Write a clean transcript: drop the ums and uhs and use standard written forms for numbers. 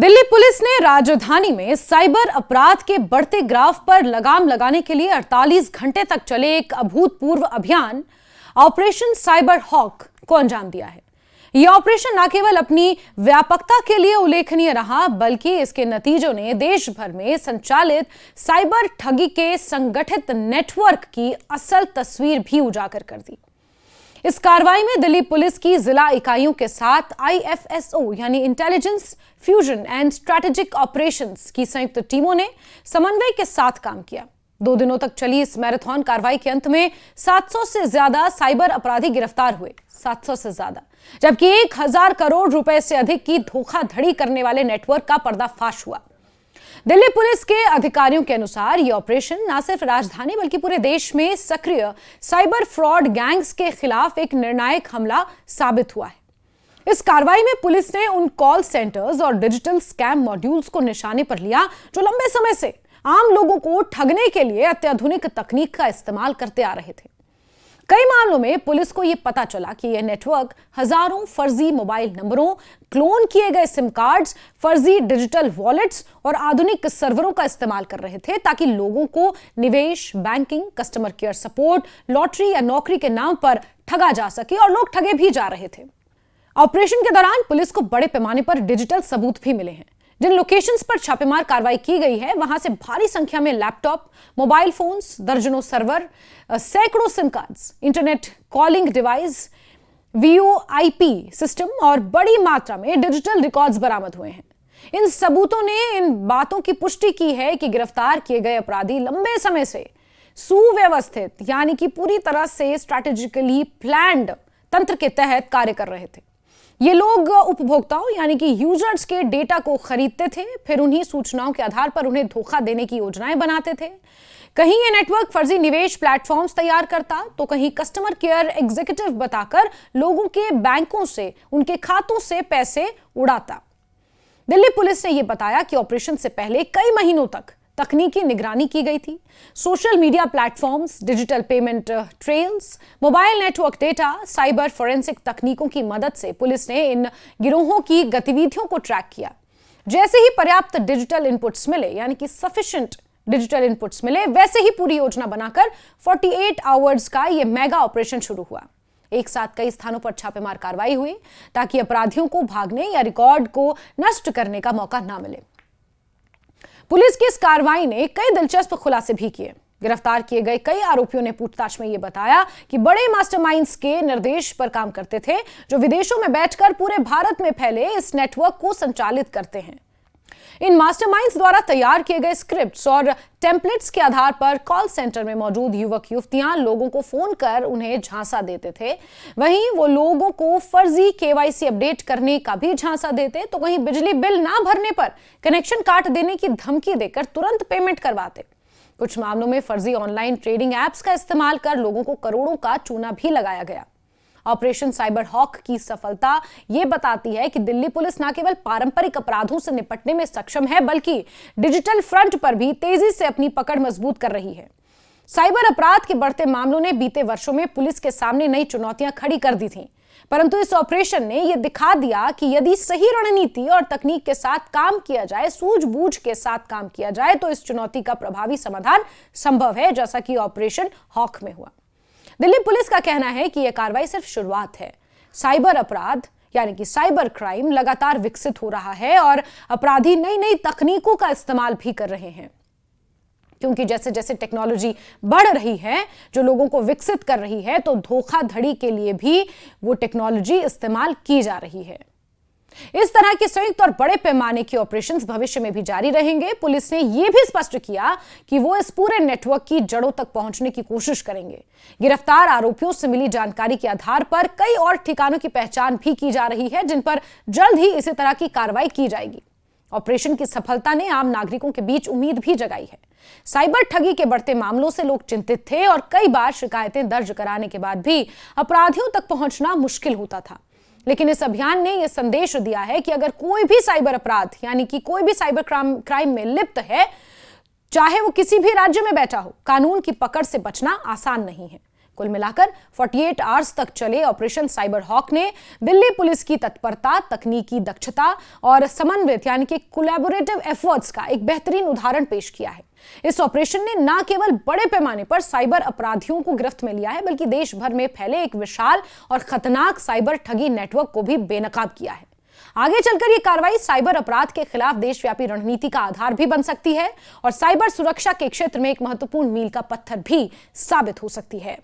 Delhi police ने राजधानी में साइबर अपराध के बढ़ते ग्राफ पर लगाम लगाने के लिए 48 घंटे तक चले एक अभूतपूर्व अभियान ऑपरेशन साइबर हॉक को अंजाम दिया है। यह ऑपरेशन न केवल अपनी व्यापकता के लिए उल्लेखनीय रहा, बल्कि इसके नतीजों ने देश भर में संचालित साइबर ठगी के संगठित नेटवर्क की असल तस्वीर भी उजागर कर दी। इस कार्रवाई में दिल्ली पुलिस की जिला इकाइयों के साथ IFSO यानी intelligence fusion and strategic operations की संयुक्त टीमों ने समन्वय के साथ काम किया। 2 दिनों तक चली इस मैराथन कार्रवाई के अंत में 700 से ज्यादा साइबर अपराधी गिरफ्तार हुए। 700 से ज्यादा, जबकि 1000 करोड़ रुपए से अधिक की धोखाधड़ी करने वाले नेटवर्क का पर्दाफाश हुआ। दिल्ली पुलिस के अधिकारियों के अनुसार यह ऑपरेशन न सिर्फ राजधानी बल्कि पूरे देश में सक्रिय साइबर फ्रॉड गैंग्स के खिलाफ एक निर्णायक हमला साबित हुआ है। इस कार्रवाई में पुलिस ने उन कॉल सेंटर्स और डिजिटल स्कैम मॉड्यूल्स को निशाने पर लिया जो लंबे समय से आम लोगों को ठगने के लिए अत्याधुनिक तकनीक का इस्तेमाल करते आ रहे थे। कई मामलों में पुलिस को यह पता चला कि यह नेटवर्क हजारों फर्जी मोबाइल नंबरों, क्लोन किए गए सिम कार्ड्स, फर्जी डिजिटल वॉलेट्स और आधुनिक सर्वरों का इस्तेमाल कर रहे थे ताकि लोगों को निवेश, banking, customer care support, lottery या नौकरी के नाम पर ठगा जा सके, और लोग ठगे भी जा रहे थे। ऑपरेशन के दौरान पुलिस को बड़े पैमाने पर डिजिटल सबूत भी मिले हैं। जिन लोकेशंस पर छापेमार कार्रवाई की गई है, वहां से भारी संख्या में लैपटॉप, मोबाइल फोन्स, दर्जनों सर्वर, सैकड़ों SIM cards, internet calling device, VoIP system और बड़ी मात्रा में डिजिटल रिकॉर्ड्स बरामद हुए हैं। इन सबूतों ने इन बातों की पुष्टि की है कि गिरफ्तार किए गए अपराधी लंबे समय से सुव्यवस्थित यानी कि पूरी तरह से स्ट्रैटेजिकली प्लान्ड तंत्र के तहत कार्य कर रहे थे। ये लोग उपभोक्ताओं यानी कि यूजर्स के डेटा को खरीदते थे, फिर उन्हीं सूचनाओं के आधार पर उन्हें धोखा देने की योजनाएं बनाते थे। कहीं ये नेटवर्क फर्जी निवेश प्लेटफॉर्म्स तैयार करता, तो कहीं कस्टमर केयर एग्जीक्यूटिव बताकर लोगों के बैंकों से, उनके खातों से पैसे उड़ाता। दिल्ली पुलिस ने यह बताया कि ऑपरेशन से पहले कई महीनों तक तकनीकी निगरानी की गई थी। Social media platforms, digital payment trails, mobile network data, cyber forensic तकनीकों की मदद से पुलिस ने इन गिरोहों की गतिविधियों को ट्रैक किया। जैसे ही पर्याप्त डिजिटल इनपुट्स मिले, यानी कि सफिशिएंट डिजिटल इनपुट्स मिले, वैसे ही पूरी योजना बनाकर 48 आवर्स का यह मेगा ऑपरेशन शुरू हुआ। एक साथ कई स्थानों पर छापेमार कार्रवाई हुई ताकि अपराधियों को भागने या रिकॉर्ड को नष्ट करने का मौका ना मिले। पुलिस की इस कार्रवाई ने कई दिलचस्प खुलासे भी किए। गिरफ्तार किए गए कई आरोपियों ने पूछताछ में यह बताया कि बड़े मास्टरमाइंड्स के निर्देश पर काम करते थे, जो विदेशों में बैठकर पूरे भारत में फैले इस नेटवर्क को संचालित करते हैं। इन मास्टरमाइंड्स द्वारा तैयार किए गए स्क्रिप्ट्स और टेम्पलेट्स के आधार पर कॉल सेंटर में मौजूद युवक युवतियां लोगों को फोन कर उन्हें झांसा देते थे। वहीं वो लोगों को फर्जी KYC अपडेट करने का भी झांसा देते, तो कहीं बिजली बिल ना भरने पर कनेक्शन काट देने की धमकी देकर तुरंत पेमेंट करवाते। कुछ मामलों में फर्जी ऑनलाइन ट्रेडिंग एप्स का इस्तेमाल कर लोगों को करोड़ों का चूना भी लगाया गया। ऑपरेशन साइबर हॉक की सफलता यह बताती है कि दिल्ली पुलिस न केवल पारंपरिक अपराधों से निपटने में सक्षम है, बल्कि डिजिटल फ्रंट पर भी तेजी से अपनी पकड़ मजबूत कर रही है। साइबर अपराध के बढ़ते मामलों ने बीते वर्षों में पुलिस के सामने नई चुनौतियां खड़ी कर दी थीं, परंतु इस ऑपरेशन ने यह दिखा दिया कि यदि सही रणनीति और तकनीक के साथ काम किया जाए, सूझबूझ के साथ काम किया जाए, तो इस चुनौती का प्रभावी समाधान संभव है, जैसा कि ऑपरेशन हॉक में हुआ। दिल्ली पुलिस का कहना है कि यह कार्रवाई सिर्फ शुरुआत है। साइबर अपराध यानी कि साइबर क्राइम लगातार विकसित हो रहा है और अपराधी नई नई तकनीकों का इस्तेमाल भी कर रहे हैं, क्योंकि जैसे जैसे टेक्नोलॉजी बढ़ रही है, जो लोगों को विकसित कर रही है, तो धोखाधड़ी के लिए भी वो टेक्नोलॉजी इस्तेमाल की जा रही है। इस तरह के संयुक्त और बड़े पैमाने के ऑपरेशंस भविष्य में भी जारी रहेंगे। पुलिस ने यह भी स्पष्ट किया कि वो इस पूरे नेटवर्क की जड़ों तक पहुंचने की कोशिश करेंगे। गिरफ्तार आरोपियों से मिली जानकारी के आधार पर कई और ठिकानों की पहचान भी की जा रही है, जिन पर जल्द ही इसी तरह की कार्रवाई की जाएगी। ऑपरेशन की सफलता ने आम नागरिकों के बीच उम्मीद भी जगाई है। साइबर ठगी के बढ़ते मामलों से लोग चिंतित थे और कई बार शिकायतें दर्ज कराने के बाद भी अपराधियों तक पहुंचना मुश्किल होता था। लेकिन इस अभियान ने यह संदेश दिया है कि अगर कोई भी साइबर अपराध यानी कि कोई भी साइबर क्राइम में लिप्त है, चाहे वो किसी भी राज्य में बैठा हो, कानून की पकड़ से बचना आसान नहीं है। कुल मिलाकर 48 आवर्स तक चले ऑपरेशन साइबर हॉक ने दिल्ली पुलिस की तत्परता, तकनीकी दक्षता और समन्वित यानी कि कोलैबोरेटिव एफर्ट्स का एक बेहतरीन उदाहरण पेश किया है। इस ऑपरेशन ने न केवल बड़े पैमाने पर साइबर अपराधियों को गिरफ्त में लिया है, बल्कि देश भर में फैले एक विशाल और खतरनाक साइबर ठगी नेटवर्क को भी बेनकाब किया है। आगे चलकर यह कार्रवाई साइबर अपराध के खिलाफ देशव्यापी रणनीति का आधार भी बन सकती है और साइबर सुरक्षा के क्षेत्र में एक महत्वपूर्ण मील का पत्थर भी साबित हो सकती है।